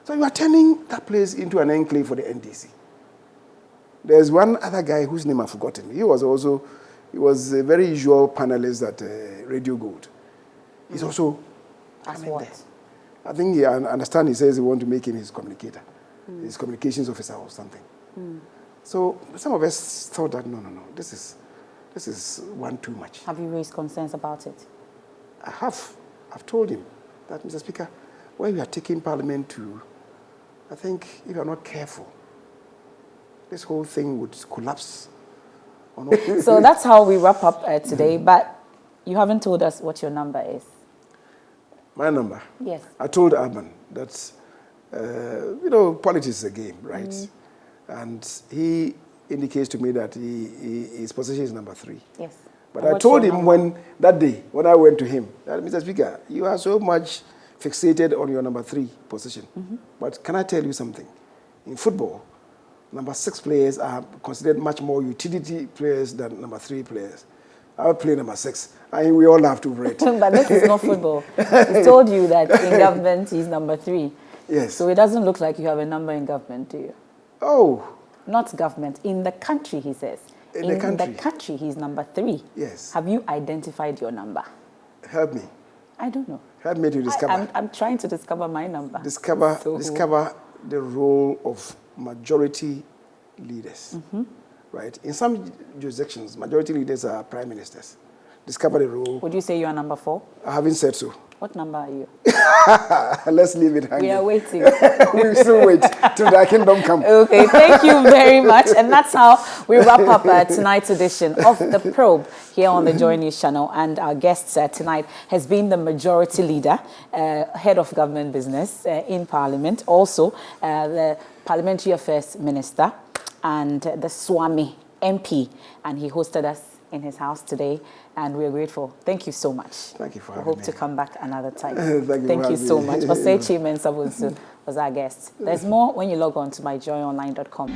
So you are turning that place into an enclave for the NDC. There's one other guy whose name I've forgotten. He was a very usual panelist at Radio Gold. He's also coming there. I think I understand he says he wants to make him his communicator, his communications officer or something. So some of us thought that, no, this is one too much. Have you raised concerns about it? I have. I've told him that, Mr. Speaker, where we are taking Parliament to, I think if you're not careful, this whole thing would collapse. So that's how we wrap up today, but you haven't told us what your number is. My number? Yes. I told Urban that, you know, politics is a game, right? And he indicates to me that his position is number 3. Yes. But And I what's told your him number? that day, when I went to him, that, Mr. Speaker, you are so much fixated on your number 3 position. But can I tell you something? In football, number 6 players are considered much more utility players than number 3 players. I would play number 6, and we all have to rate. But this is not football. He told you that in government he's number 3. Yes. So it doesn't look like you have a number in government, do you? Oh. Not government. In the country, he says. In the country? In the country, he's number 3. Yes. Have you identified your number? Help me. I don't know. Help me to discover. I'm trying to discover my number. Discover the role of majority leaders. Right? In some jurisdictions, majority leaders are prime ministers. Discover the role. Would you say you are number 4? I haven't said so. What number are you? Let's leave it hanging. We are waiting. We'll still wait till thy kingdom come. Okay, thank you very much. And that's how we wrap up tonight's edition of The Probe here on the JoyNews channel. And our guest tonight has been the majority leader, head of government business in Parliament, also the Parliamentary Affairs Minister, and the Swami MP. And he hosted us in his house today, and we're grateful. Thank you so much. Thank you for having me. We hope me. to come back another time. Thank you so much. Osei Kyei-Mensah-Bonsu was our guest. There's more when you log on to myjoyonline.com.